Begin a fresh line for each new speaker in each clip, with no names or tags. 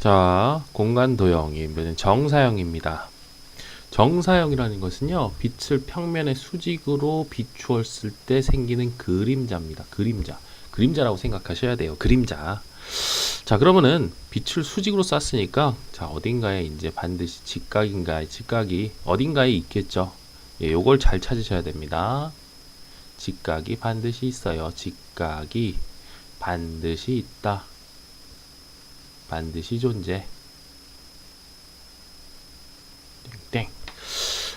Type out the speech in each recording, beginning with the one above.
자, 공간 도형이 정사형입니다. 정사형이라는 것은요, 빛을 평면의 수직으로 비추었을 때 생기는 그림자입니다. 그림자. 그림자라고 생각하셔야 돼요. 그림자. 자, 그러면은 빛을 수직으로 쐈으니까, 자, 어딘가에 이제 반드시 직각이 어딘가에 있겠죠. 예, 요걸 잘 찾으셔야 됩니다. 직각이 반드시 있어요. 직각이 반드시 있다. 반드시 존재. 땡.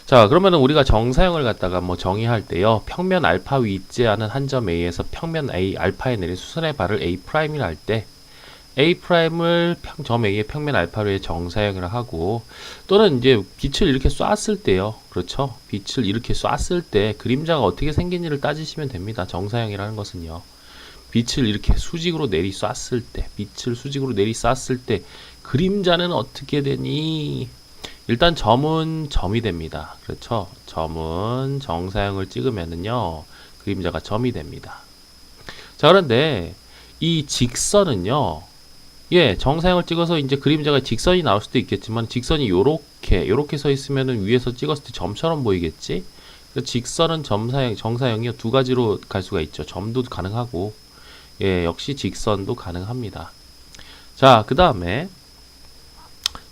자, 그러면은 우리가 정사형을 갖다가 뭐 정의할 때요. 평면 알파 위 있지않은 한 점 A에서 평면 A 알파에 내린 수선의 발을 A'이라 할 때 A'을 점 A의 평면 알파로의 정사형이라 하고, 또는 이제 빛을 이렇게 쐈을 때요. 그렇죠? 빛을 이렇게 쐈을 때 그림자가 어떻게 생긴지를 따지시면 됩니다. 정사형이라는 것은요. 빛을 이렇게 수직으로 내리 쐈을 때, 빛을 수직으로 내리 쐈을 때 그림자는 어떻게 되니? 일단 점은 점이 됩니다. 그렇죠? 점은 정사형을 찍으면은요, 그림자가 점이 됩니다. 자, 그런데 이 직선은요, 예, 정사형을 찍어서 이제 그림자가 직선이 나올 수도 있겠지만, 직선이 요렇게 서 있으면은 위에서 찍었을 때 점처럼 보이겠지? 그래서 직선은 정사형이요, 두 가지로 갈 수가 있죠. 점도 가능하고, 예, 역시 직선도 가능합니다. 자, 그 다음에,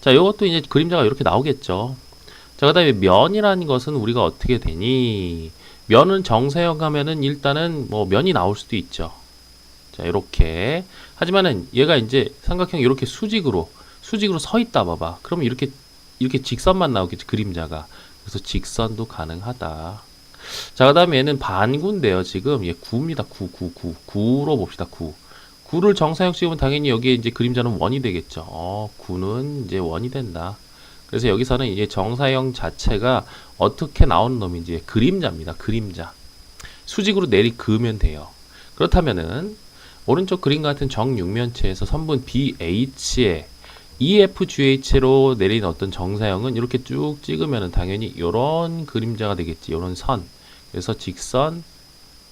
자, 요것도 이제 그림자가 이렇게 나오겠죠. 자, 그 다음에 면이라는 것은 우리가 어떻게 되니? 면은 정사형 하면은 일단은 뭐 면이 나올 수도 있죠. 자, 이렇게. 하지만은 얘가 이제 삼각형이 이렇게 수직으로 서 있다 봐봐. 그러면 이렇게 직선만 나오겠지, 그림자가. 그래서 직선도 가능하다. 자, 그 다음에 얘는 반구인데요. 지금 얘 구입니다. 구로 봅시다. 구를 정사형 씌우면 당연히 여기에 이제 그림자는 원이 되겠죠. 구는 이제 원이 된다. 그래서 여기서는 이제 정사형 자체가 어떻게 나오는 놈인지 그림자입니다. 그림자. 수직으로 내리 그으면 돼요. 그렇다면은 오른쪽 그림 같은 정육면체에서 선분 BH에 EFGH로 내린 어떤 정사형은 이렇게 쭉 찍으면은 당연히 이런 그림자가 되겠지. 이런 선. 그래서 직선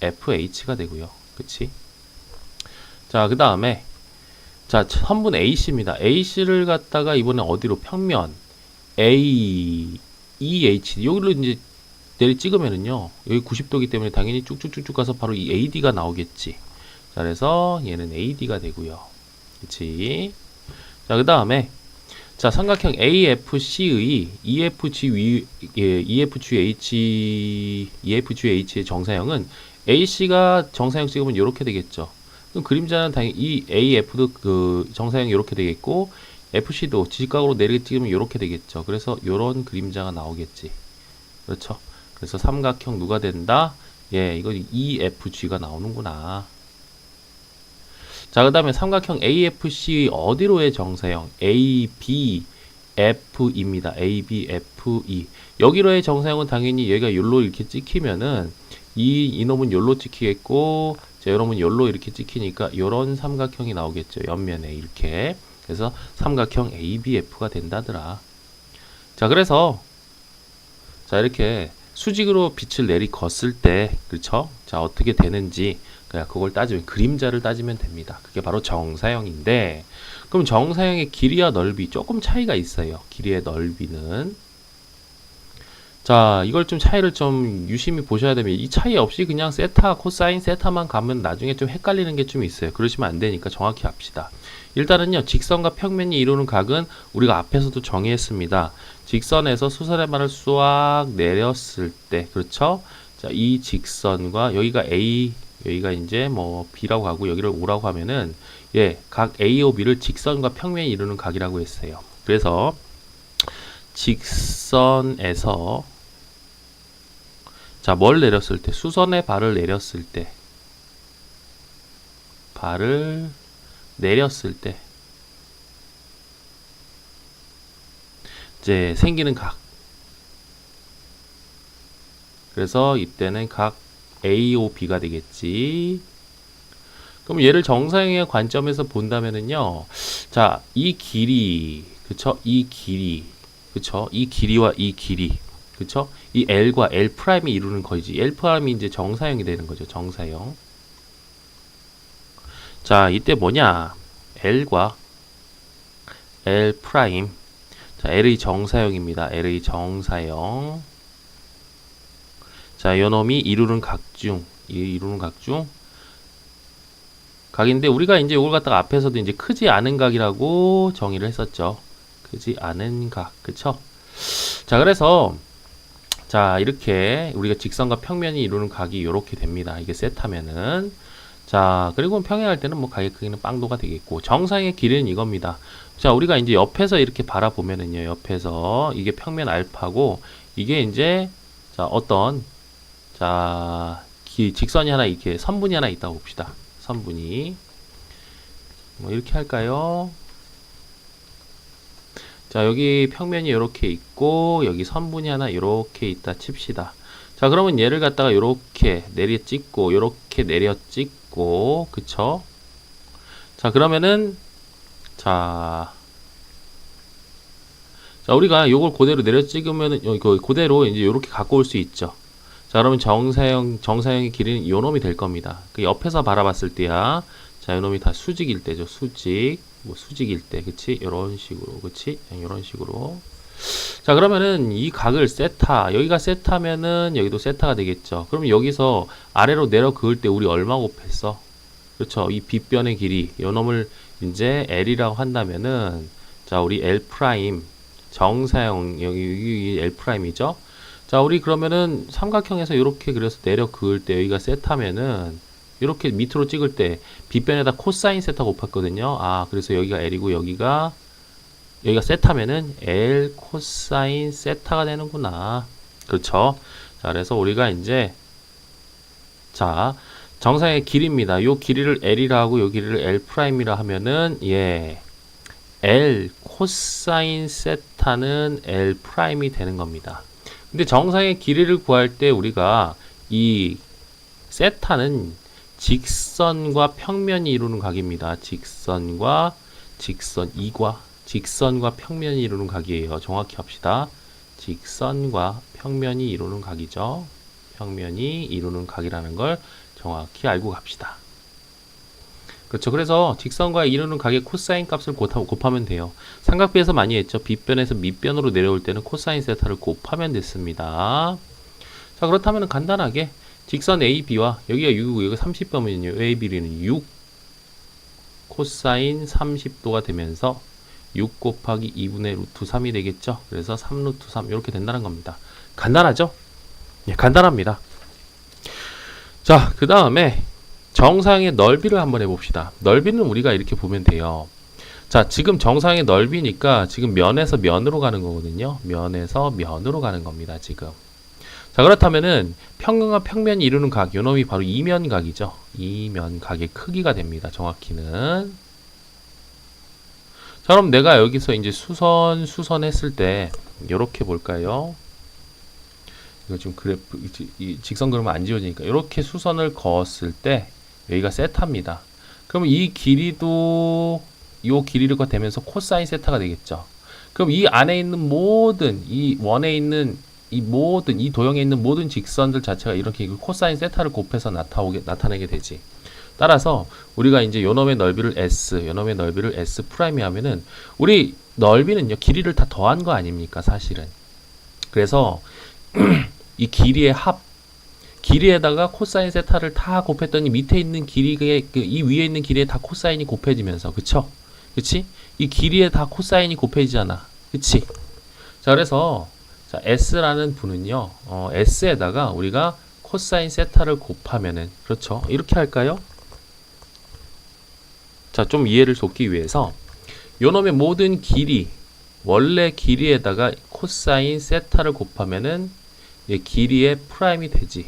FH가 되고요. 그치? 자, 그 다음에 자, 선분 AC입니다. AC를 갖다가 이번에 어디로 평면 EH 여기로 이제 내리 찍으면은요, 여기 90도기 때문에 당연히 쭉쭉쭉쭉 가서 바로 이 AD가 나오겠지. 자, 그래서 얘는 AD가 되고요. 그치? 자, 그 다음에 자, 삼각형 AFC의 EFGH의 정사형은 AC가 정사형 찍으면 이렇게 되겠죠. 그럼 그림자는 당연히 이 AF도 그 정사형이 이렇게 되겠고, FC도 직각으로 내리게 찍으면 이렇게 되겠죠. 그래서 이런 그림자가 나오겠지. 그렇죠. 그래서 삼각형 누가 된다? 예, 이거 EFG가 나오는구나. 자, 그 다음에 삼각형 AFC 어디로의 정사형? ABF입니다. ABFE. 여기로의 정사형은 당연히 얘가 요로 이렇게 찍히면은 이놈은 요로 찍히겠고, 자, 여러분 요로 이렇게 찍히니까 요런 삼각형이 나오겠죠. 옆면에 이렇게. 그래서 삼각형 ABF가 된다더라. 자, 그래서 자, 이렇게 수직으로 빛을 내리걷을 때, 그렇죠? 자, 어떻게 되는지 그냥 그걸 따지면 그림자를 따지면 됩니다. 그게 바로 정사형인데, 그럼 정사형의 길이와 넓이 조금 차이가 있어요. 길이의 넓이는, 자, 이걸 좀 차이를 좀 유심히 보셔야 되면, 이 차이 없이 그냥 세타, 코사인, 세타만 가면 나중에 좀 헷갈리는 게 좀 있어요. 그러시면 안 되니까 정확히 합시다. 일단은요, 직선과 평면이 이루는 각은 우리가 앞에서도 정의했습니다. 직선에서 수선의 발을 쏘악 내렸을 때, 그렇죠? 자, 이 직선과 여기가 A, 여기가 이제 뭐 B라고 하고 여기를 O라고 하면은, 예, 각 A와 B를 직선과 평면이 이루는 각이라고 했어요. 그래서 직선에서 자, 뭘 내렸을 때? 수선의 발을 내렸을 때. 발을 내렸을 때. 이제 생기는 각. 그래서 이때는 각 AOB가 되겠지. 그럼 얘를 정사형의 관점에서 본다면은요. 자, 이 길이, 그쵸? 이 길이, 그쵸? 이 길이와 이 길이. 그쵸? 이 L과 L'이 이루는 거이지. L'이 이제 정사형이 되는 거죠. 정사형. 자, 이때 뭐냐? L과 L 프라임. 자, L의 정사형입니다. L의 정사형. 자, 요놈이 이루는 각중. 이루는 각중. 각인데 우리가 이제 이걸 갖다가 앞에서도 이제 크지 않은 각이라고 정의를 했었죠. 크지 않은 각. 그쵸? 자, 그래서 자, 이렇게 우리가 직선과 평면이 이루는 각이 이렇게 됩니다. 이게 세타면은. 자, 그리고 평행할 때는 뭐 각의 크기는 빵도가 되겠고, 정사형의 길이는 이겁니다. 자, 우리가 이제 옆에서 이렇게 바라보면은요, 옆에서 이게 평면 알파고, 이게 이제, 자, 어떤, 자, 직선이 하나, 이렇게 선분이 하나 있다고 봅시다. 선분이. 뭐, 이렇게 할까요? 자, 여기 평면이 이렇게 있고, 여기 선분이 하나 이렇게 있다 칩시다. 자, 그러면 얘를 갖다가 이렇게 내려 찍고, 이렇게 내려 찍고, 그쵸? 자, 그러면은, 자, 우리가 요걸 그대로 내려 찍으면은, 그대로 이제 이렇게 갖고 올 수 있죠. 자, 그러면 정사형의 길이는 요 놈이 될 겁니다. 그 옆에서 바라봤을 때야, 자, 요 놈이 다 수직일 때죠. 수직. 뭐 수직일 때, 그치? 요런 식으로, 그치? 요런 식으로. 자, 그러면은 이 각을 세타, 여기가 세타면은 여기도 세타가 되겠죠. 그러면 여기서 아래로 내려 그을 때 우리 얼마 곱했어? 그렇죠. 이 빗변의 길이, 요 놈을 이제 L이라고 한다면은, 자, 우리 L 프라임, 정사형, 여기 L 프라임이죠. 자, 우리 그러면은 삼각형에서 이렇게 그려서 내려 그을 때 여기가 세타면은, 이렇게 밑으로 찍을 때 빗변에다 코사인 세타 곱했거든요. 아, 그래서 여기가 L이고 여기가 세타면은 L 코사인 세타가 되는구나. 그렇죠? 자, 그래서 우리가 이제 자, 정사의 길이입니다. 요 길이를 L이라 하고 요 길이를 L 프라임이라 하면은 예. L 코사인 세타는 L 프라임이 되는 겁니다. 근데 정사의 길이를 구할 때 우리가 이 세타는 직선과 평면이 이루는 각입니다. 직선과 평면이 이루는 각이에요. 정확히 합시다. 직선과 평면이 이루는 각이죠. 평면이 이루는 각이라는 걸 정확히 알고 갑시다. 그렇죠. 그래서 직선과 이루는 각의 코사인 값을 곱하면 돼요. 삼각비에서 많이 했죠. 빗변에서 밑변으로 내려올 때는 코사인 세타를 곱하면 됐습니다. 자, 그렇다면 간단하게 직선 AB와 여기가 6이고 여기가 30도면요. AB는 6 코사인 30도가 되면서 6 곱하기 2분의 루트 3이 되겠죠. 그래서 3 루트 3 이렇게 된다는 겁니다. 간단하죠? 예, 간단합니다. 자, 그 다음에 정사형의 넓이를 한번 해봅시다. 넓이는 우리가 이렇게 보면 돼요. 자, 지금 정사형의 넓이니까 지금 면에서 면으로 가는 거거든요. 면에서 면으로 가는 겁니다. 지금. 자, 그렇다면은 평면과 평면이 이루는 각, 요놈이 바로 이면각이죠. 이면각의 크기가 됩니다. 정확히는. 자, 그럼 내가 여기서 이제 수선 했을 때 요렇게 볼까요? 이거 지금 그래프 이 직선 그러면 안 지워지니까 이렇게 수선을 그었을 때 여기가 세타입니다. 그럼 이 길이도 이 길이가 되면서 코사인 세타가 되겠죠. 그럼 이 안에 있는 모든 이 원에 있는 이 모든 이 도형에 있는 모든 직선들 자체가 이렇게 코사인 세타를 곱해서 나타내게 되지. 따라서 우리가 이제 요놈의 넓이를 S, 요놈의 넓이를 S 프라임이 하면은 우리 넓이는요 길이를 다 더한 거 아닙니까 사실은. 그래서 이 길이의 합, 길이에다가 코사인 세타를 다 곱했더니 밑에 있는 길이에 이 위에 있는 길이에 다 코사인이 곱해지면서 그쵸? 그치? 이 길이에 다 코사인이 곱해지잖아. 그치? 자, 그래서 자, S라는 분은요, S에다가 우리가 코사인 세타를 곱하면은, 그렇죠? 이렇게 할까요? 자, 좀 이해를 돕기 위해서, 요놈의 모든 길이, 원래 길이에다가 코사인 세타를 곱하면은, 길이의 프라임이 되지.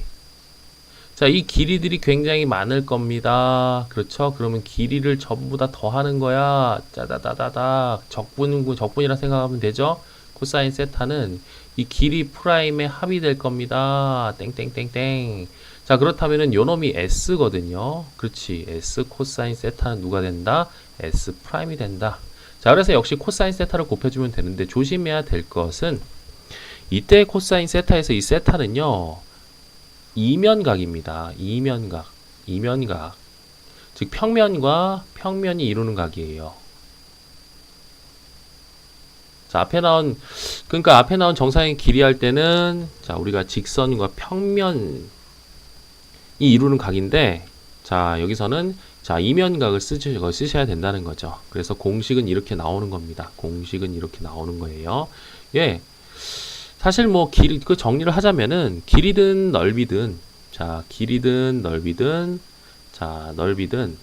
자, 이 길이들이 굉장히 많을 겁니다. 그렇죠? 그러면 길이를 전부 다 더하는 거야. 짜다다다다. 적분이라 생각하면 되죠? 코사인 세타는 이 길이 프라임의 합이 될 겁니다. 땡땡땡땡. 자, 그렇다면은 요놈이 S거든요. 그렇지. S 코사인 세타는 누가 된다? S 프라임이 된다. 자, 그래서 역시 코사인 세타를 곱해주면 되는데 조심해야 될 것은 이때 코사인 세타에서 이 세타는요. 이면각입니다. 이면각. 즉 평면과 평면이 이루는 각이에요. 자, 그러니까 앞에 나온 정사형의 길이 할 때는, 자, 우리가 직선과 평면이 이루는 각인데, 자, 여기서는, 자, 이면각을 쓰셔야 된다는 거죠. 그래서 공식은 이렇게 나오는 겁니다. 공식은 이렇게 나오는 거예요. 예. 사실 뭐, 그 정리를 하자면은, 길이든 넓이든, 자, 길이든 넓이든, 자, 넓이든,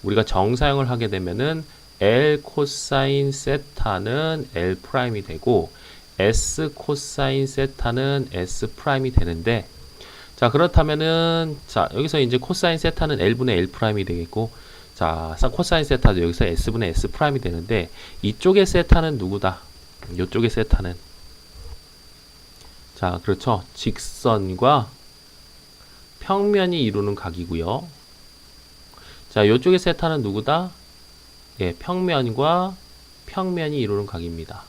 우리가 정사형을 하게 되면은, L 코사인 세타는 L 프라임이 되고 S 코사인 세타는 S 프라임이 되는데, 자, 그렇다면은, 자, 여기서 이제 코사인 세타는 L분의 L 프라임이 되겠고, 자, 코사인 세타도 여기서 S분의 S 프라임이 되는데, 이쪽의 세타는 누구다? 이쪽의 세타는, 자, 그렇죠. 직선과 평면이 이루는 각이고요. 자, 이쪽의 세타는 누구다? 예, 평면과 평면이 이루는 각입니다.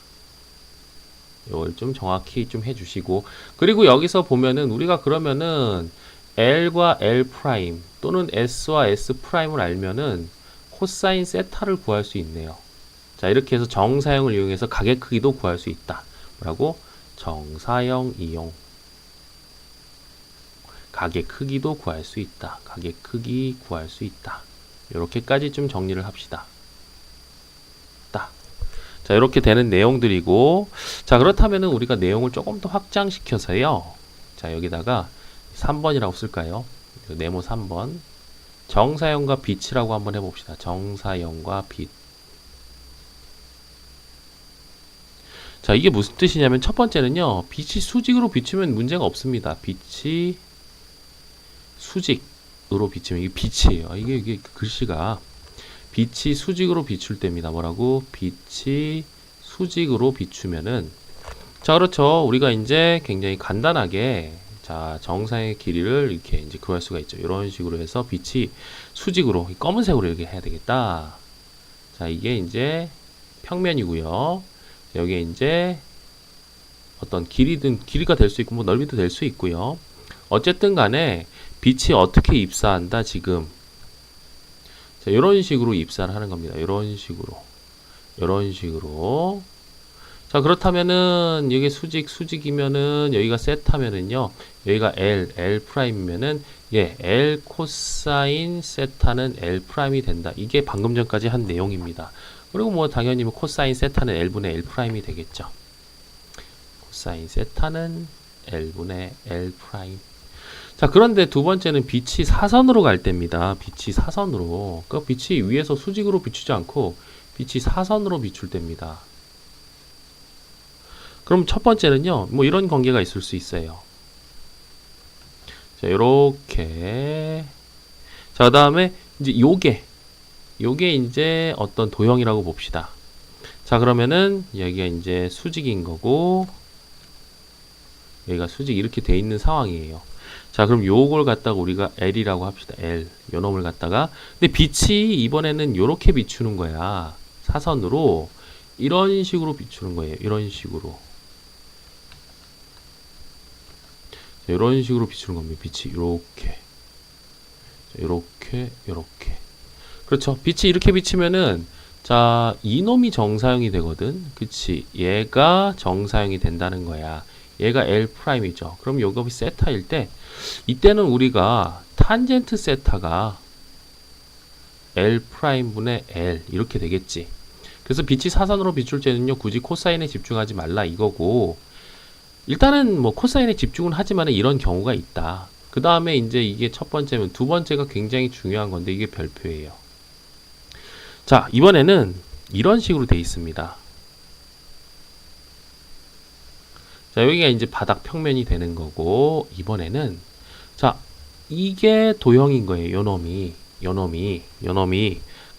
이걸 좀 정확히 좀 해주시고, 그리고 여기서 보면은 우리가 그러면은 L과 L 프라임 또는 S와 S 프라임을 알면은 코사인 세타를 구할 수 있네요. 자, 이렇게 해서 정사형을 이용해서 각의 크기도 구할 수 있다. 뭐라고? 정사형 이용. 각의 크기도 구할 수 있다. 각의 크기 구할 수 있다. 이렇게까지 좀 정리를 합시다. 자, 이렇게 되는 내용들이고, 자, 그렇다면은 우리가 내용을 조금 더 확장시켜서요. 자, 여기다가 3번이라고 쓸까요? 네모 3번. 정사형과 빛이라고 한번 해봅시다. 정사형과 빛. 자, 이게 무슨 뜻이냐면 첫 번째는요. 빛이 수직으로 비추면 문제가 없습니다. 빛이 수직으로 비추면 이게 빛이에요. 이게 글씨가 빛이 수직으로 비출 때입니다. 뭐라고? 빛이 수직으로 비추면은, 자, 그렇죠. 우리가 이제 굉장히 간단하게, 자, 정사의 길이를 이렇게 이제 구할 수가 있죠. 이런 식으로 해서 빛이 수직으로, 검은색으로 이렇게 해야 되겠다. 자, 이게 이제 평면이고요. 여기에 이제 어떤 길이가 될 수 있고, 뭐 넓이도 될 수 있고요. 어쨌든 간에 빛이 어떻게 입사한다, 지금. 자, 이런 식으로 입사를 하는 겁니다. 이런 식으로. 자, 그렇다면은, 여기 수직이면은, 여기가 세타면은요, 여기가 L 프라임이면은, 예, L 코사인 세타는 L 프라임이 된다. 이게 방금 전까지 한 내용입니다. 그리고 뭐, 당연히 뭐, 코사인 세타는 L분의 L 프라임이 되겠죠. 코사인 세타는 L분의 L 프라임. 자, 그런데 두 번째는 빛이 사선으로 갈 때입니다. 빛이 사선으로. 그 빛이 위에서 수직으로 비추지 않고 빛이 사선으로 비출 때입니다. 그럼 첫 번째는요, 뭐 이런 관계가 있을 수 있어요. 자, 요렇게. 자, 그 다음에 이제 요게 이제 어떤 도형이라고 봅시다. 자, 그러면은 여기가 이제 수직인 거고, 여기가 수직 이렇게 돼 있는 상황이에요. 자, 그럼 요걸 갖다가 우리가 L이라고 합시다. L. 요 놈을 갖다가. 근데 빛이 이번에는 요렇게 비추는 거야. 사선으로. 이런 식으로 비추는 거예요. 이런 식으로. 자, 이런 식으로 비추는 겁니다. 빛이 요렇게. 자, 요렇게. 그렇죠. 빛이 이렇게 비치면은, 자, 이놈이 정사형이 되거든. 그치. 얘가 정사형이 된다는 거야. 얘가 L 프라임이죠. 그럼 요겁이 세타일 때, 이때는 우리가 탄젠트 세타가 L 프라임 분의 L 이렇게 되겠지. 그래서 빛이 사선으로 비출 때는요, 굳이 코사인에 집중하지 말라 이거고, 일단은 뭐 코사인에 집중은 하지만 이런 경우가 있다. 그 다음에 이제 이게 첫 번째면 두 번째가 굉장히 중요한 건데 이게 별표예요. 자, 이번에는 이런 식으로 돼 있습니다. 자, 여기가 이제 바닥 평면이 되는 거고, 이번에는, 자, 이게 도형인 거예요. 요 놈이.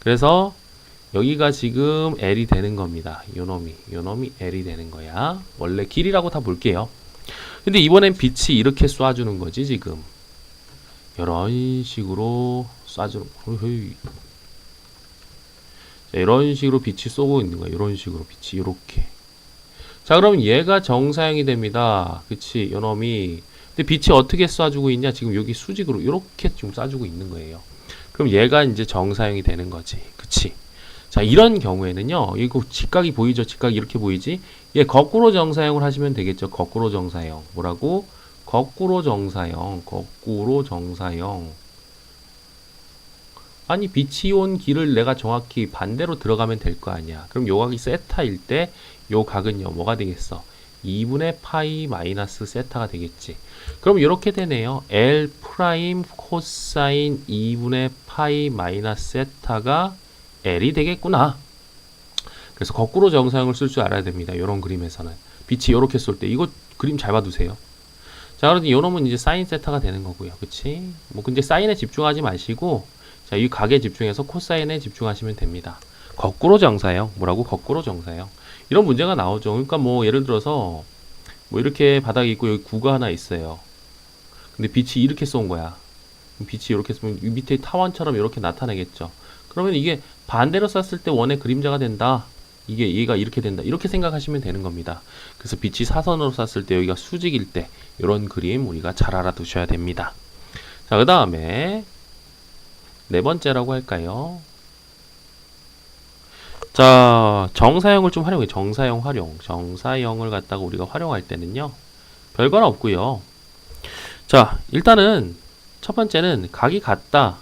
그래서, 여기가 지금 L이 되는 겁니다. 요 놈이 L이 되는 거야. 원래 길이라고 다 볼게요. 근데 이번엔 빛이 이렇게 쏴주는 거지, 지금. 이런 식으로 쏴주는, 자, 이런 식으로 빛이 쏘고 있는 거야. 이런 식으로 빛이, 이렇게. 자, 그럼 얘가 정사형이 됩니다. 그치? 요놈이. 근데 빛이 어떻게 쏴주고 있냐? 지금 여기 수직으로 이렇게 좀 쏴주고 있는 거예요. 그럼 얘가 이제 정사형이 되는 거지. 그치? 자, 이런 경우에는요, 이거 직각이 보이죠? 직각이 이렇게 보이지? 얘 거꾸로 정사형을 하시면 되겠죠? 거꾸로 정사형. 뭐라고? 거꾸로 정사형. 거꾸로 정사형. 아니, 빛이 온 길을 내가 정확히 반대로 들어가면 될 거 아니야. 그럼 요 각이 세타일 때, 요 각은요, 뭐가 되겠어? 2분의 파이 마이너스 세타가 되겠지. 그럼 이렇게 되네요. L 프라임 코사인 2분의 파이 마이너스 세타가 L이 되겠구나. 그래서 거꾸로 정사형을 쓸 줄 알아야 됩니다. 이런 그림에서는. 빛이 이렇게 쏠 때. 이거 그림 잘 봐두세요. 자, 그러니 요놈은 이제 사인 세타가 되는 거고요. 그치? 뭐, 근데 사인에 집중하지 마시고, 자, 이 각에 집중해서 코사인에 집중하시면 됩니다. 거꾸로 정사형. 뭐라고? 거꾸로 정사형. 이런 문제가 나오죠. 그러니까 뭐, 예를 들어서, 뭐, 이렇게 바닥이 있고, 여기 구가 하나 있어요. 근데 빛이 이렇게 쏜 거야. 빛이 이렇게 쏘면, 이 밑에 타원처럼 이렇게 나타내겠죠. 그러면 이게 반대로 쐈을 때 원의 그림자가 된다. 이게 얘가 이렇게 된다. 이렇게 생각하시면 되는 겁니다. 그래서 빛이 사선으로 쐈을 때 여기가 수직일 때 이런 그림 우리가 잘 알아두셔야 됩니다. 자, 그 다음에 네 번째라고 할까요? 자, 정사형을 좀 활용해. 정사형 활용. 정사형을 갖다가 우리가 활용할 때는요. 별건 없고요. 자, 일단은 첫 번째는 각이 같다.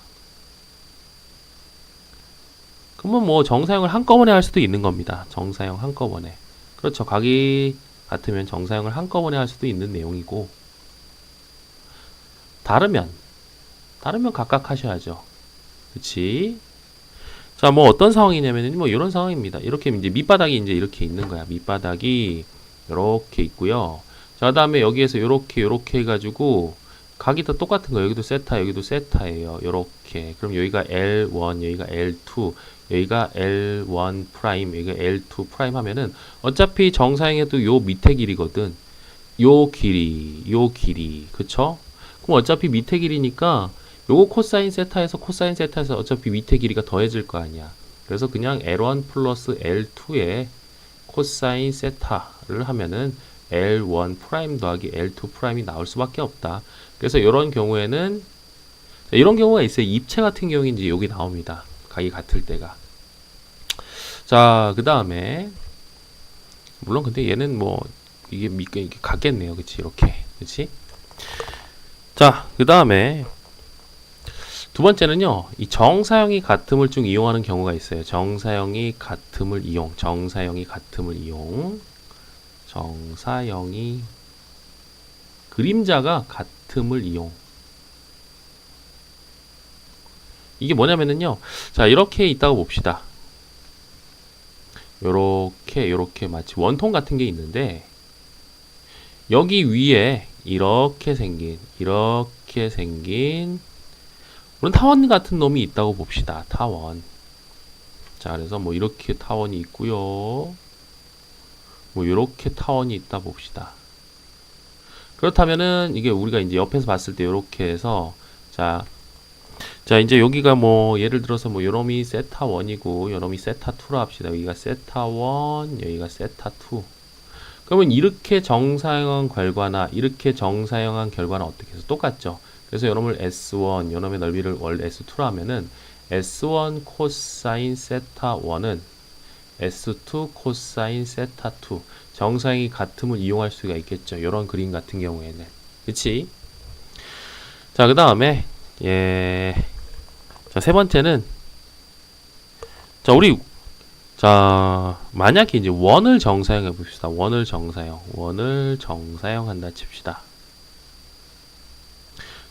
그러면 뭐 정사형을 한꺼번에 할 수도 있는 겁니다. 정사형 한꺼번에. 그렇죠. 각이 같으면 정사형을 한꺼번에 할 수도 있는 내용이고, 다르면 각각 하셔야죠. 그치? 자, 뭐 어떤 상황이냐면은 뭐 이런 상황입니다. 이렇게 이제 밑바닥이 이제 이렇게 있는 거야. 밑바닥이 이렇게 있고요. 자, 그다음에 여기에서 요렇게 해가지고 각이 다 똑같은 거예요. 여기도 세타, 여기도 세타예요. 요렇게. 그럼 여기가 L1, 여기가 L2, 여기가 L1 프라임, 여기가 L2 프라임 하면은 어차피 정사형에도 요 밑에 길이거든. 요 길이. 그쵸? 그럼 어차피 밑에 길이니까 요거 코사인 세타에서 어차피 밑에 길이가 더해질 거 아니야. 그래서 그냥 L1 플러스 L2에 코사인 세타를 하면은 L1 프라임 더하기 L2 프라임이 나올 수밖에 없다. 그래서 이런 경우에는 이런 경우가 있어요. 입체 같은 경우에 이제 여기 나옵니다. 각이 같을 때가. 자, 그 다음에 물론 근데 얘는 뭐 이게 같겠네요. 그치? 이렇게. 그치? 자, 그 다음에 두 번째는요. 이 정사형이 같음을 좀 이용하는 경우가 있어요. 정사형이 같음을 이용. 정사형이 그림자가 같음을 이용. 이게 뭐냐면은요. 자, 이렇게 있다고 봅시다. 요렇게 마치 원통 같은 게 있는데, 여기 위에 이렇게 생긴 물론 타원 같은 놈이 있다고 봅시다. 타원. 자, 그래서 뭐 이렇게 타원이 있고요. 뭐 이렇게 타원이 있다 봅시다. 그렇다면은 이게 우리가 이제 옆에서 봤을 때 이렇게 해서 자 이제 여기가 뭐 예를 들어서 뭐 요놈이 세타 1이고 요놈이 세타 2로 합시다. 여기가 세타 1, 여기가 세타 2. 그러면 이렇게 정사형한 결과나 이렇게 정사형한 결과는 어떻게 해서 똑같죠. 그래서 요놈을 S1, 요놈의 넓이를 월 S2로 하면은 S1 코사인 세타 1은 S2 코사인 세타 2 정사형이 같음을 이용할 수가 있겠죠. 이런 그림 같은 경우에는. 그치? 자, 그 다음에 자, 세 번째는 만약에 이제 원을 정사형 해봅시다. 원을 정사형 한다 칩시다.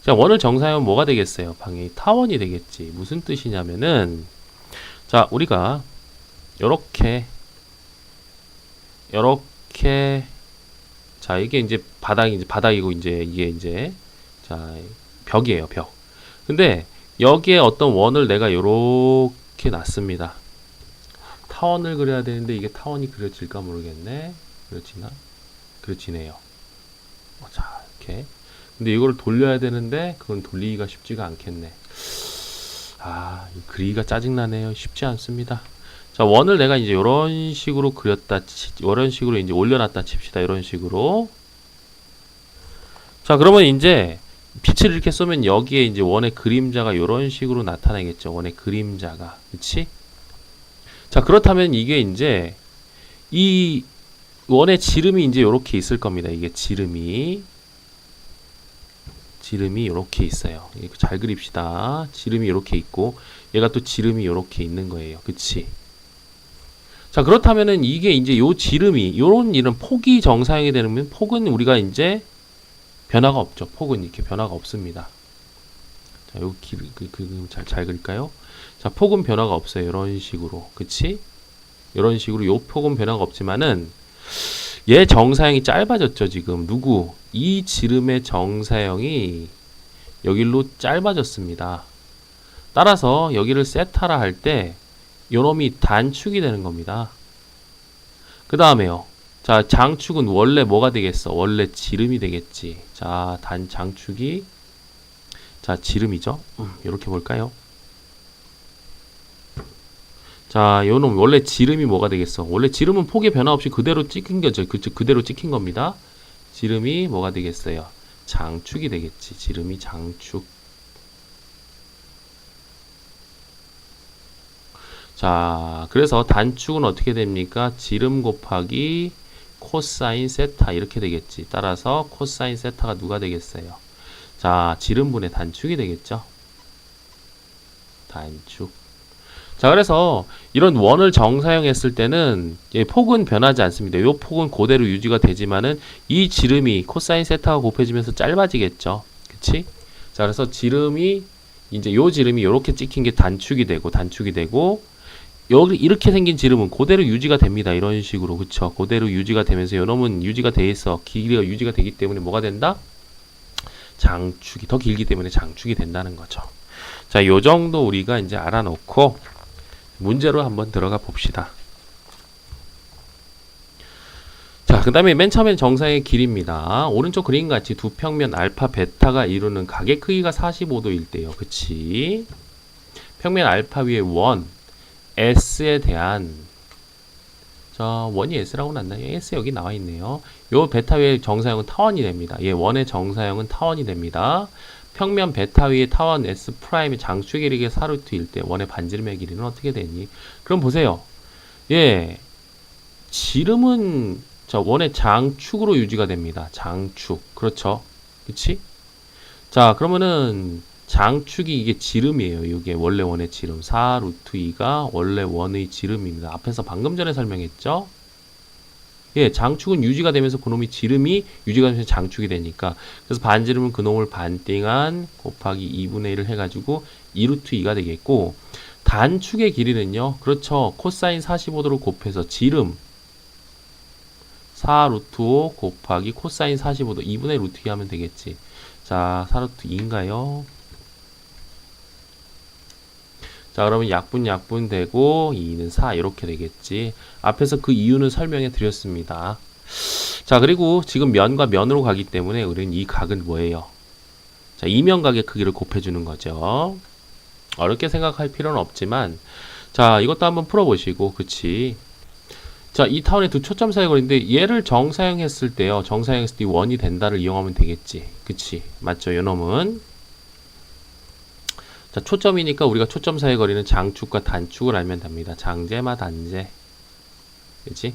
자, 원을 정사형은 뭐가 되겠어요? 방향이 타원이 되겠지. 무슨 뜻이냐면은 자, 우리가 요렇게 자, 이게 이제 바닥이고 이제 이게 이제 자, 벽이에요, 벽. 근데 여기에 어떤 원을 내가 요렇게 놨습니다. 타원을 그려야 되는데 이게 타원이 그려질까 모르겠네. 그려지네요. 자, 이렇게. 근데 이거를 돌려야 되는데 그건 돌리기가 쉽지가 않겠네. 아, 그리기가 짜증나네요. 쉽지 않습니다. 자, 원을 내가 이제 이런 식으로 이런 식으로 이제 올려놨다 칩시다. 이런 식으로. 자, 그러면 이제 빛을 이렇게 쏘면 여기에 이제 원의 그림자가 이런 식으로 나타나겠죠. 원의 그림자가. 그치? 자, 그렇다면 이게 이제 이 원의 지름이 이제 이렇게 있을 겁니다. 이게 지름이 이렇게 있어요. 이거 잘 그립시다. 지름이 이렇게 있고 얘가 또 지름이 이렇게 있는 거예요. 그치? 자, 그렇다면은 이게 이제 요 지름이 요런 이런 폭이 정사형이 되면 폭은 우리가 이제 변화가 없죠. 폭은 이렇게 변화가 없습니다. 자, 요 잘 그릴까요? 자, 폭은 변화가 없어요. 이런 식으로. 그치? 이런 식으로 요 폭은 변화가 없지만은 얘 정사형이 짧아졌죠. 지금 누구? 이 지름의 정사형이 여기로 짧아졌습니다. 따라서 여기를 세타라 할 때 요놈이 단축이 되는 겁니다. 그 다음에요. 자, 장축은 원래 뭐가 되겠어? 원래 지름이 되겠지. 자, 장축이 자, 지름이죠. 이렇게 볼까요? 자, 요놈 원래 지름이 뭐가 되겠어? 원래 지름은 폭의 변화 없이 그대로 찍힌 거죠. 그대로 찍힌 겁니다. 지름이 뭐가 되겠어요? 장축이 되겠지. 지름이 장축. 자, 그래서 단축은 어떻게 됩니까? 지름 곱하기 코사인 세타 이렇게 되겠지. 따라서 코사인 세타가 누가 되겠어요? 자, 지름분의 단축이 되겠죠. 단축. 자, 그래서 이런 원을 정사형했을 때는 폭은 변하지 않습니다. 이 폭은 그대로 유지가 되지만은 이 지름이 코사인 세타가 곱해지면서 짧아지겠죠. 그치? 자, 그래서 지름이 이제 요 지름이 이렇게 찍힌 게 단축이 되고 여기 이렇게 생긴 지름은 그대로 유지가 됩니다. 이런 식으로. 그쵸? 그대로 유지가 되면서 요놈은 유지가 돼 있어. 길이가 유지가 되기 때문에 뭐가 된다? 장축이 더 길기 때문에 장축이 된다는 거죠. 자, 요 정도 우리가 이제 알아놓고 문제로 한번 들어가 봅시다. 자, 그 다음에 맨 처음엔 정사의 길이입니다. 오른쪽 그림 같이 두 평면 알파 베타가 이루는 각의 크기가 45도일 때요. 그치? 평면 알파 위에 원 S에 대한 원이 S라고 났나요? S 여기 나와 있네요. 요 베타 위에 정사형은 타원이 됩니다. 원의 정사형은 타원이 됩니다. 평면 베타 위에 타원 S 프라임의 장축의 길이가 4루트일 때 원의 반지름의 길이는 어떻게 되니? 그럼 보세요. 지름은 원의 장축으로 유지가 됩니다. 장축. 그렇죠. 그치? 자, 그러면은 장축이 이게 지름이에요. 이게 원래 원의 지름 4루트 2가 원래 원의 지름입니다. 앞에서 방금 전에 설명했죠? 장축은 유지가 되면서 그놈이 지름이 유지가 되면서 장축이 되니까 그래서 반지름은 그놈을 반띵한 곱하기 2분의 1을 해가지고 2루트 2가 되겠고 단축의 길이는요. 그렇죠. 코사인 45도를 곱해서 지름 4루트 5 곱하기 코사인 45도 2분의 루트 2 하면 되겠지. 자, 4루트 2인가요? 자, 그러면 약분 되고 2는 4 이렇게 되겠지. 앞에서 그 이유는 설명해 드렸습니다. 자, 그리고 지금 면과 면으로 가기 때문에 우리는 이 각은 뭐예요? 자, 이면각의 크기를 곱해주는 거죠. 어렵게 생각할 필요는 없지만 자, 이것도 한번 풀어보시고 그치? 자, 이 타원의 두 초점 사이 거리인데 얘를 정사형했을 때요. 정사형했을 때 원이 된다를 이용하면 되겠지. 그치? 맞죠? 요놈은 자, 초점이니까 우리가 초점 사이 거리는 장축과 단축을 알면 됩니다. 장제마 단제. 그치?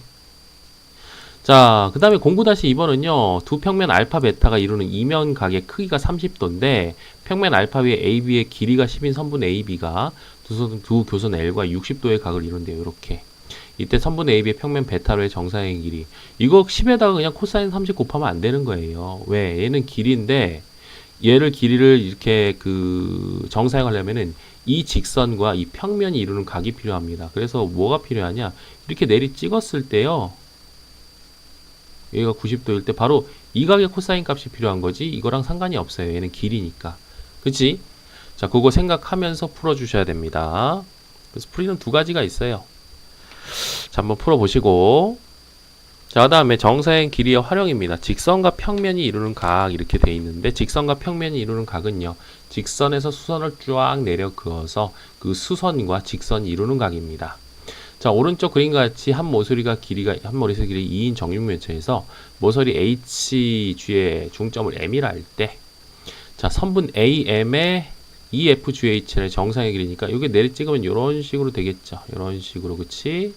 자, 그 다음에 09-2번은요. 두 평면 알파 베타가 이루는 이면 각의 크기가 30도인데 평면 알파 위에 AB의 길이가 10인 선분 AB가 두 교선 L과 60도의 각을 이룬대요. 이렇게. 이때 선분 AB의 평면 베타로의 정사형의 길이. 이거 10에다가 그냥 코사인 30 곱하면 안 되는 거예요. 왜? 얘는 길이인데 얘를 길이를 이렇게 정사형하려면은 이 직선과 이 평면이 이루는 각이 필요합니다. 그래서 뭐가 필요하냐? 이렇게 내리 찍었을 때요. 얘가 90도일 때 바로 이 각의 코사인 값이 필요한 거지. 이거랑 상관이 없어요. 얘는 길이니까. 그치? 자, 그거 생각하면서 풀어주셔야 됩니다. 그래서 풀이는 두 가지가 있어요. 자, 한번 풀어보시고. 자, 그 다음에 정사형 길이의 활용입니다. 직선과 평면이 이루는 각 이렇게 돼 있는데 직선과 평면이 이루는 각은요. 직선에서 수선을 쫙 내려 그어서 그 수선과 직선이 이루는 각입니다. 자, 오른쪽 그림과 같이 한 모서리의 길이 2인 정육면체에서 모서리 HG의 중점을 M이라 할 때 자, 선분 AM의 EFGH의 정상의 길이니까 이게 내리 찍으면 이런 식으로 되겠죠. 이런 식으로 그치?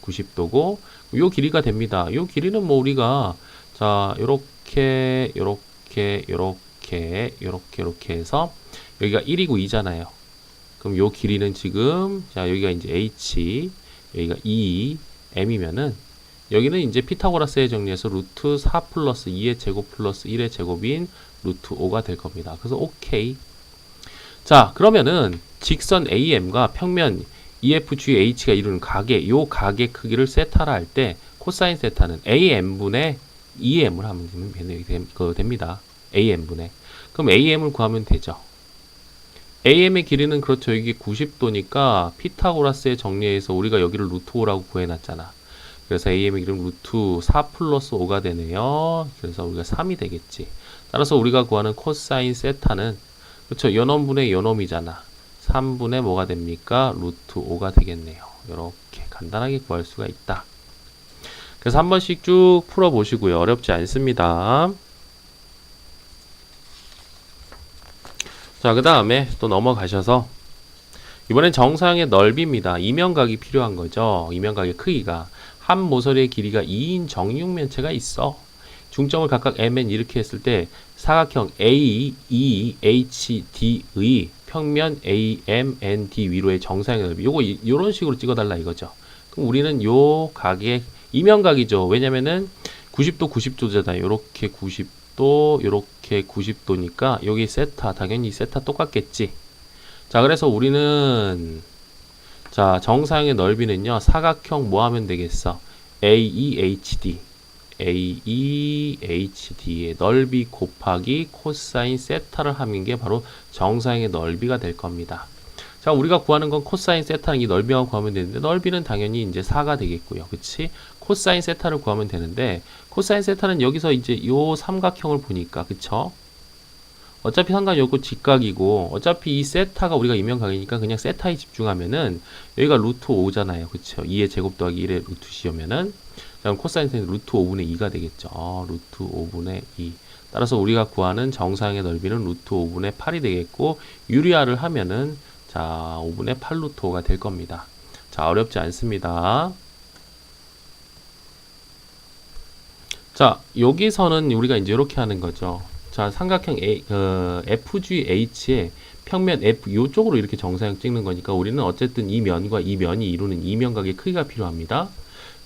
90도고 요 길이가 됩니다. 요 길이는 뭐 우리가 자 요렇게 요렇게 요렇게 요렇게 요렇게 해서 여기가 1이고 2잖아요. 그럼 요 길이는 지금 자 여기가 이제 H 여기가 2 M이면은 여기는 이제 피타고라스의 정리에서 루트 4 플러스 2의 제곱 플러스 1의 제곱인 루트 5가 될 겁니다. 그래서 오케이. 자 그러면은 직선 AM과 평면 EFGH가 이루는 각의 요 각의 크기를 세타라 할 때 코사인 세타는 AM분의 EM을 하면 됩니다. AM분의. 그럼 AM을 구하면 되죠. AM의 길이는 그렇죠. 이게 90도니까 피타고라스의 정리에서 우리가 여기를 루트 5라고 구해놨잖아. 그래서 AM의 길이는 루트 4 플러스 5가 되네요. 그래서 우리가 3이 되겠지. 따라서 우리가 구하는 코사인 세타는 그렇죠. 요놈분의 요놈이잖아. 3분의 뭐가 됩니까? 루트 5가 되겠네요. 이렇게 간단하게 구할 수가 있다. 그래서 한 번씩 쭉 풀어보시고요. 어렵지 않습니다. 자, 그 다음에 또 넘어가셔서 이번엔 정사형의 넓이입니다. 이면각이 필요한 거죠. 이면각의 크기가 한 모서리의 길이가 2인 정육면체가 있어. 중점을 각각 MN 이렇게 했을 때 사각형 AEHD의 평면 AMND 위로의 정사형의 넓이 요거 이런 식으로 찍어달라 이거죠. 그럼 우리는 요 각의 이면각이죠. 왜냐면은 90도 90도잖아요. 요렇게 90도 요렇게 90도니까 여기 세타 당연히 세타 똑같겠지. 자 그래서 우리는 자 정사형의 넓이는요 사각형 뭐 하면 되겠어? AEHD의 넓이 곱하기 코사인 세타를 하는 게 바로 정사형의 넓이가 될 겁니다. 자, 우리가 구하는 건 코사인 세타는 이 넓이만 구하면 되는데 넓이는 당연히 이제 4가 되겠고요. 그치? 코사인 세타를 구하면 되는데 코사인 세타는 여기서 이제 요 삼각형을 보니까 그쵸? 어차피 상관이 없고 직각이고 어차피 이 세타가 우리가 이면각이니까 그냥 세타에 집중하면은 여기가 루트 5잖아요. 그쵸? 2의 제곱 더하기 1의 루트 C면은 그럼 코사인 세타는 루트 5분의 2가 되겠죠. 루트 5분의 2. 따라서 우리가 구하는 정사형의 넓이는 루트 5분의 8이 되겠고 유리화를 하면은 자 5분의 8 루트 5가 될 겁니다. 자 어렵지 않습니다. 자 여기서는 우리가 이제 이렇게 하는 거죠. 자 삼각형 FGH의 평면 F 요쪽으로 이렇게 정사형 찍는 거니까 우리는 어쨌든 이 면과 이 면이 이루는 이면각의 크기가 필요합니다.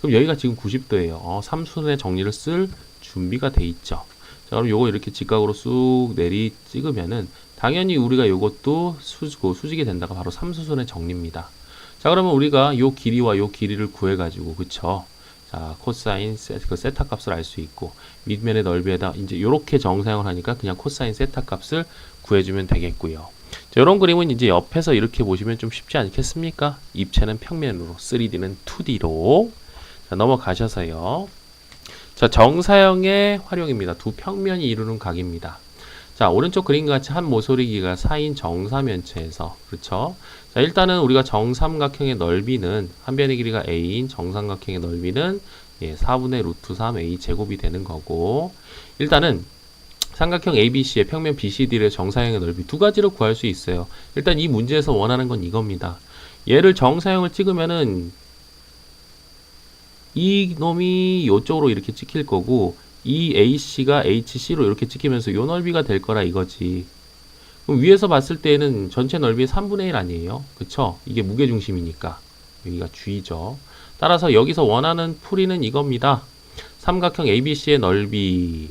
그럼 여기가 지금 90도예요. 삼수선의 정리를 쓸 준비가 돼 있죠. 자 그럼 요거 이렇게 직각으로 쑥 내리 찍으면은 당연히 우리가 요것도 수직이 된다가 바로 삼수선의 정리입니다. 자 그러면 우리가 요 길이와 요 길이를 구해 가지고 그쵸? 자 코사인 세타 값을 알 수 있고 밑면의 넓이에다 이제 요렇게 정사형을 하니까 그냥 코사인 세타 값을 구해주면 되겠고요. 자, 이런 그림은 이제 옆에서 이렇게 보시면 좀 쉽지 않겠습니까? 입체는 평면으로 3D는 2D로 자 넘어가셔서요. 자 정사형의 활용입니다. 두 평면이 이루는 각입니다. 자 오른쪽 그림과 같이 한 모서리기가 4인 정사면체에서 그렇죠. 자 일단은 우리가 정삼각형의 넓이는 한 변의 길이가 a인 정삼각형의 넓이는 4분의 루트 3a 제곱이 되는 거고 일단은 삼각형 ABC의 평면 BCD의 정사형의 넓이 두 가지로 구할 수 있어요. 일단 이 문제에서 원하는 건 이겁니다. 얘를 정사형을 찍으면은 이 놈이 이쪽으로 이렇게 찍힐 거고 이 AC가 HC로 이렇게 찍히면서 요 넓이가 될 거라 이거지. 그럼 위에서 봤을 때는 전체 넓이의 3분의 1 아니에요? 그쵸? 이게 무게중심이니까. 여기가 G죠. 따라서 여기서 원하는 풀이는 이겁니다. 삼각형 ABC의 넓이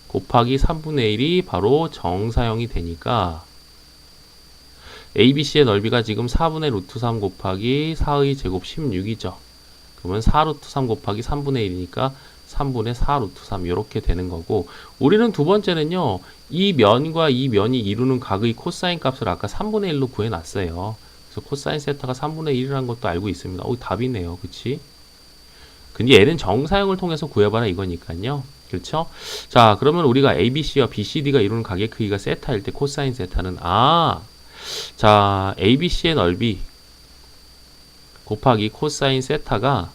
곱하기 3분의 1이 바로 정사형이 되니까 ABC의 넓이가 지금 4분의 루트 3 곱하기 4의 제곱 16이죠. 그러면 4 루트 3 곱하기 3분의 1이니까 3분의 4 루트 3 이렇게 되는 거고 우리는 두 번째는요. 이 면과 이 면이 이루는 각의 코사인 값을 아까 3분의 1로 구해놨어요. 그래서 코사인 세타가 3분의 1이라는 것도 알고 있습니다. 답이네요. 그치? 근데 얘는 정사형을 통해서 구해봐라 이거니까요. 그렇죠? 자 그러면 우리가 ABC와 BCD가 이루는 각의 크기가 세타일 때 코사인 세타는 자 ABC의 넓이 곱하기 코사인 세타가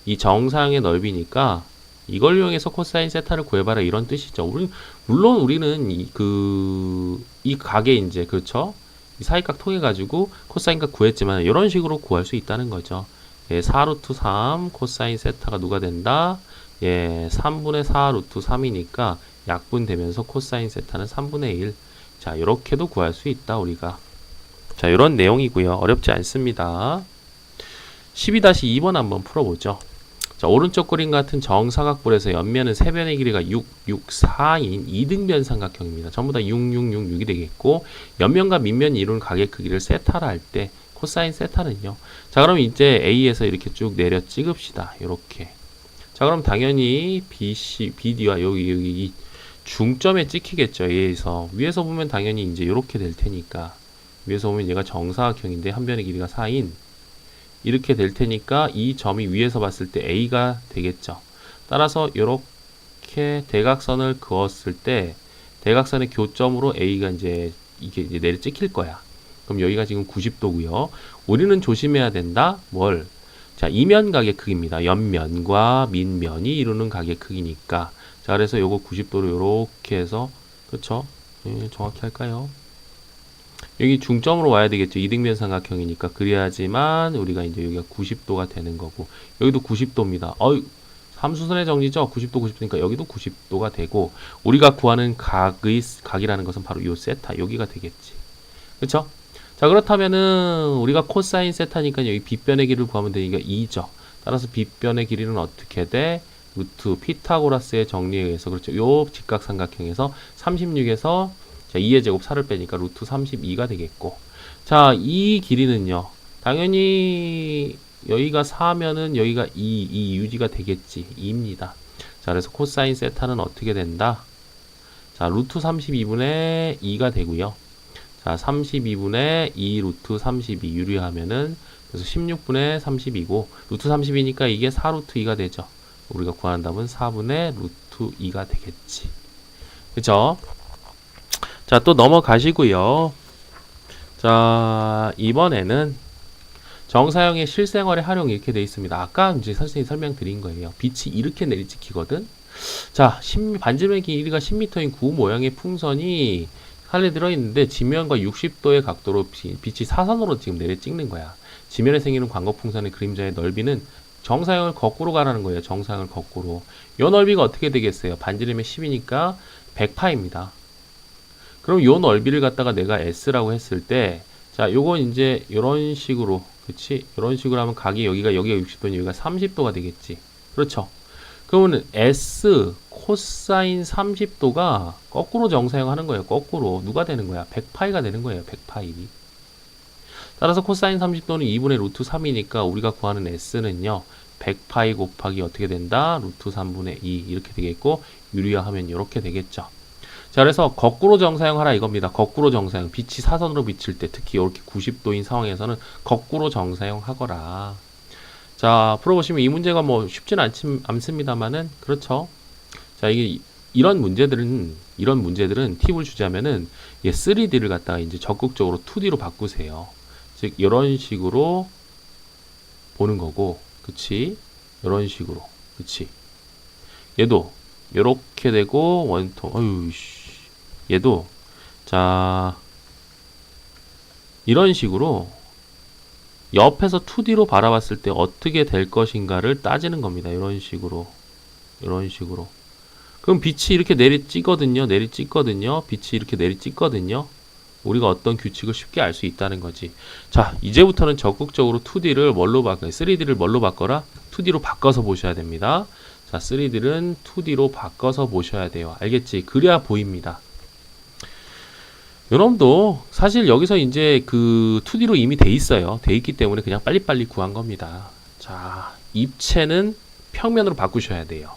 이 정사형의 넓이니까 이걸 이용해서 코사인 세타를 구해봐라 이런 뜻이죠. 물론 우리는 이 각에 이제 그렇죠. 이 사이각 통해 가지고 코사인각 구했지만 이런 식으로 구할 수 있다는 거죠. 예, 4루트 3 코사인 세타가 누가 된다? 예, 3분의 4 루트 3이니까 약분되면서 코사인 세타는 3분의 1. 자, 이렇게도 구할 수 있다 우리가. 자, 이런 내용이고요. 어렵지 않습니다. 12-2번 한번 풀어보죠. 자, 오른쪽 그림 같은 정사각볼에서 옆면은 세변의 길이가 6, 6, 4인 2등변 삼각형입니다. 전부 다 6, 6, 6, 6이 되겠고 옆면과 밑면이 이루는 각의 크기를 세타라 할 때 코사인 세타는요. 자, 그럼 이제 A에서 이렇게 쭉 내려 찍읍시다. 이렇게. 자, 그럼 당연히 BC, BD와 여기 이 중점에 찍히겠죠. A에서. 위에서 보면 당연히 이제 이렇게 될 테니까. 위에서 보면 얘가 정사각형인데 한 변의 길이가 4인 이렇게 될 테니까 이 점이 위에서 봤을 때 A가 되겠죠. 따라서 이렇게 대각선을 그었을 때 대각선의 교점으로 A가 이제 이게 이제 내려 찍힐 거야. 그럼 여기가 지금 90도고요. 우리는 조심해야 된다. 뭘? 자, 이면각의 크기입니다. 옆면과 밑면이 이루는 각의 크기니까. 자, 그래서 요거 90도로 요렇게 해서 그렇죠? 예, 정확히 할까요? 여기 중점으로 와야 되겠죠. 이등변 삼각형이니까. 그래야지만 우리가 이제 여기가 90도가 되는 거고 여기도 90도입니다. 함수선의 정리죠. 90도 90도니까 여기도 90도가 되고 우리가 구하는 각이라는 것은 바로 요 세타 여기가 되겠지. 그렇죠? 자, 그렇다면은 우리가 코사인 세타니까 여기 빗변의 길이를 구하면 되니까 2죠. 따라서 빗변의 길이는 어떻게 돼? 루트 피타고라스의 정리에 의해서 그렇죠. 요 직각삼각형에서 36에서 자, 2의 제곱 4를 빼니까 루트 32가 되겠고 자, 이 길이는요. 당연히 여기가 4면은 여기가 2 유지가 되겠지. 2입니다. 자, 그래서 코사인 세타는 어떻게 된다? 자, 루트 32분의 2가 되고요. 자, 32분의 2 루트 32 유리하면은 그래서 16분의 32고 루트 32니까 이게 4 루트 2가 되죠. 우리가 구하는 답은 4분의 루트 2가 되겠지. 그죠? 자, 또 넘어가시고요. 자, 이번에는 정사형의 실생활의 활용 이렇게 되어 있습니다. 아까 이제 선생님이 설명드린 거예요. 빛이 이렇게 내리찍히거든. 자, 반지름의 길이가 10m인 구 모양의 풍선이 칼에 들어있는데 지면과 60도의 각도로 빛이 사선으로 지금 내려 찍는 거야. 지면에 생기는 광거풍선의 그림자의 넓이는 정사형을 거꾸로 가라는 거예요. 정사형을 거꾸로. 요 넓이가 어떻게 되겠어요? 반지름의 10이니까 100파입니다. 그럼 요 넓이를 갖다가 내가 S라고 했을 때, 자, 요건 이제 요런 식으로, 그치? 요런 식으로 하면 각이 여기가 60도니 여기가 30도가 되겠지. 그렇죠? 그러면 S 코사인 30도가 거꾸로 정사형 하는 거예요. 거꾸로. 누가 되는 거야? 100파이가 되는 거예요. 100파이. 따라서 코사인 30도는 2분의 루트 3이니까 우리가 구하는 S는요. 100파이 곱하기 어떻게 된다? 루트 3분의 2 이렇게 되겠고 유리화하면 이렇게 되겠죠. 자, 그래서 거꾸로 정사형 하라 이겁니다. 거꾸로 정사형. 빛이 사선으로 비칠 때 특히 이렇게 90도인 상황에서는 거꾸로 정사형 하거라. 자, 풀어보시면 이 문제가 뭐 쉽진 않습니다만은 그렇죠. 자, 이런 문제들은 팁을 주자면은 3D를 갖다가 이제 적극적으로 2D로 바꾸세요. 즉 이런 식으로 보는 거고, 그치? 이런 식으로, 그치? 얘도 요렇게 되고 원통, 얘도 자 이런 식으로 옆에서 2D로 바라봤을 때 어떻게 될 것인가를 따지는 겁니다. 이런 식으로. 그럼 빛이 이렇게 내리찍거든요. 빛이 이렇게 내리찍거든요. 우리가 어떤 규칙을 쉽게 알 수 있다는 거지. 자, 이제부터는 적극적으로 2D를 뭘로 바꿔? 3D를 뭘로 바꿔라? 2D로 바꿔서 보셔야 됩니다. 자, 3D는 2D로 바꿔서 보셔야 돼요. 알겠지? 그래야 보입니다. 요놈도 사실 여기서 이제 그 2D로 이미 돼 있어요. 돼 있기 때문에 그냥 빨리빨리 구한 겁니다. 자, 입체는 평면으로 바꾸셔야 돼요.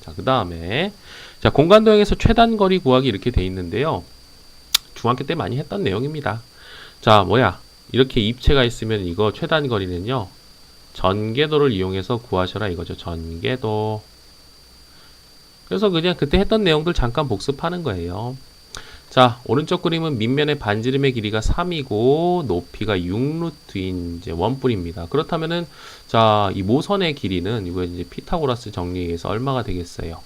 자, 그 다음에 자, 공간도형에서 최단거리 구하기 이렇게 돼 있는데요. 중학교 때 많이 했던 내용입니다. 자, 이렇게 입체가 있으면 이거 최단거리는요. 전개도를 이용해서 구하셔라 이거죠. 전개도. 그래서 그냥 그때 했던 내용들 잠깐 복습하는 거예요. 자, 오른쪽 그림은 밑면의 반지름의 길이가 3이고 높이가 6루트인 이제 원뿔입니다. 그렇다면은 자, 이 모선의 길이는 이거 이제 피타고라스 정리에 의해서 얼마가 되겠어요?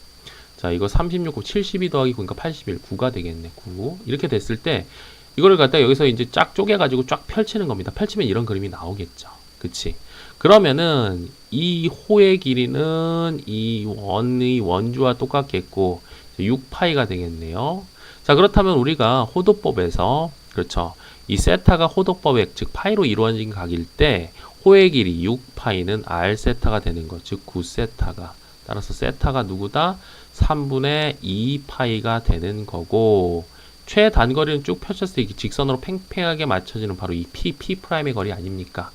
자, 이거 36곱 72 더하기 9니까 81, 9가 되겠네. 9. 이렇게 됐을 때 이거를 갖다 여기서 이제 쫙 쪼개가지고 쫙 펼치는 겁니다. 펼치면 이런 그림이 나오겠죠. 그치? 그러면은 이 호의 길이는 이 원의 원주와 똑같겠고 6파이가 되겠네요. 자, 그렇다면 우리가 호도법에서 그렇죠. 이 세타가 호도법의 즉 파이로 이루어진 각일 때 호의 길이 6파이는 r 세타가 되는 것, 즉 9세타가. 따라서 세타가 누구다? 3분의 2파이가 되는 거고 최단거리는 쭉 펼쳤을 때 직선으로 팽팽하게 맞춰지는 바로 이 P 프라임의 거리 아닙니까?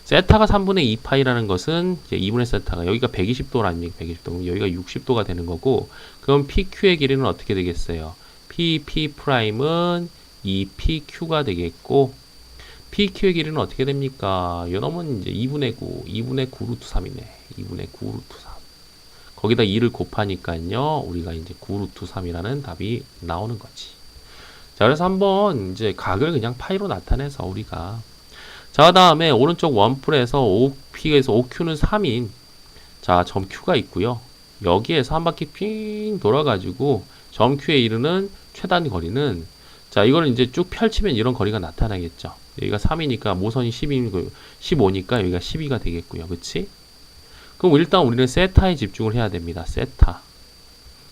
세타가 3분의 2파이라는 것은 이제 2분의 세타가 여기가 120도 아닙니까? 120도. 여기가 60도가 되는 거고 그럼 PQ의 길이는 어떻게 되겠어요? P 프라임은 2PQ가 되겠고 PQ의 길이는 어떻게 됩니까? 요놈은 이제 2분의 9, 2분의 9 루트 3이네. 2분의 9 루트 3. 거기다 2를 곱하니까요. 우리가 이제 9 루트 3이라는 답이 나오는 거지. 자, 그래서 한번 이제 각을 그냥 파이로 나타내서 우리가 자, 다음에 오른쪽 원뿔에서 OP에서 OQ는 3인 자, 점 Q가 있고요. 여기에서 한 바퀴 삥 돌아가지고 점 Q에 이르는 최단 거리는 자, 이거를 이제 쭉 펼치면 이런 거리가 나타나겠죠. 여기가 3이니까 모선이 15니까 여기가 12가 되겠고요. 그치? 그럼 일단 우리는 세타에 집중을 해야 됩니다. 세타.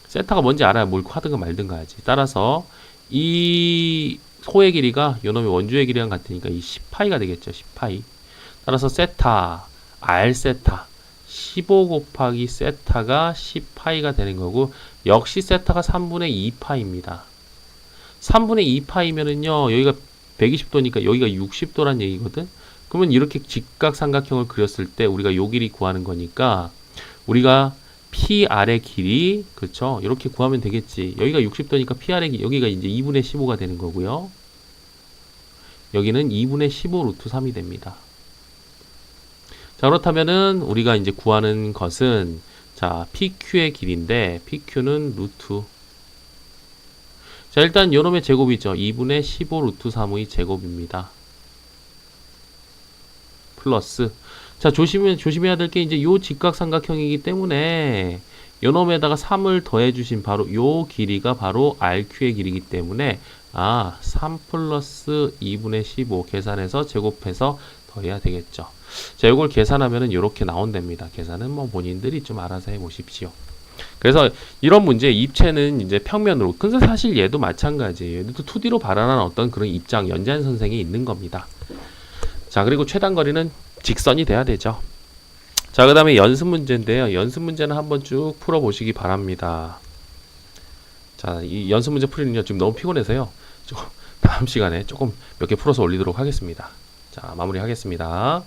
세타가 뭔지 알아야 뭘 하든가 말든가 하지. 따라서 이 소의 길이가 요놈의 원주의 길이랑 같으니까 이 10파이가 되겠죠. 10파이. 따라서 세타, R 세타, 15 곱하기 세타가 10파이가 되는 거고 역시 세타가 3분의 2파입니다. 3분의 2파이면은요. 여기가 120도니까 여기가 60도란 얘기거든. 그러면 이렇게 직각삼각형을 그렸을 때 우리가 요 길이 구하는 거니까 우리가 PR의 길이 그렇죠. 이렇게 구하면 되겠지. 여기가 60도니까 PR의 길이 여기가 이제 2분의 15가 되는 거고요. 여기는 2분의 15 루트 3이 됩니다. 자, 그렇다면은 우리가 이제 구하는 것은 자, PQ의 길인데 PQ는 루트 자, 일단 요놈의 제곱이죠. 2분의 15 루트 3의 제곱입니다. 플러스 자, 조심해야 될 게 이제 요 직각삼각형이기 때문에 요놈에다가 3을 더해 주신 바로 요 길이가 바로 RQ의 길이기 때문에 3 플러스 2분의 15 계산해서 제곱해서 더해야 되겠죠. 자, 요걸 계산하면은 요렇게 나온답니다. 계산은 뭐 본인들이 좀 알아서 해 보십시오. 그래서 이런 문제 입체는 이제 평면으로 근데 사실 얘도 마찬가지예요. 얘도 2D로 발현한 어떤 그런 입장 연재한 선생이 있는 겁니다. 자, 그리고 최단거리는 직선이 돼야 되죠. 자, 그 다음에 연습 문제인데요. 연습 문제는 한번 쭉 풀어보시기 바랍니다. 자, 이 연습 문제 풀이는요, 지금 너무 피곤해서요. 다음 시간에 조금 몇 개 풀어서 올리도록 하겠습니다. 자, 마무리하겠습니다.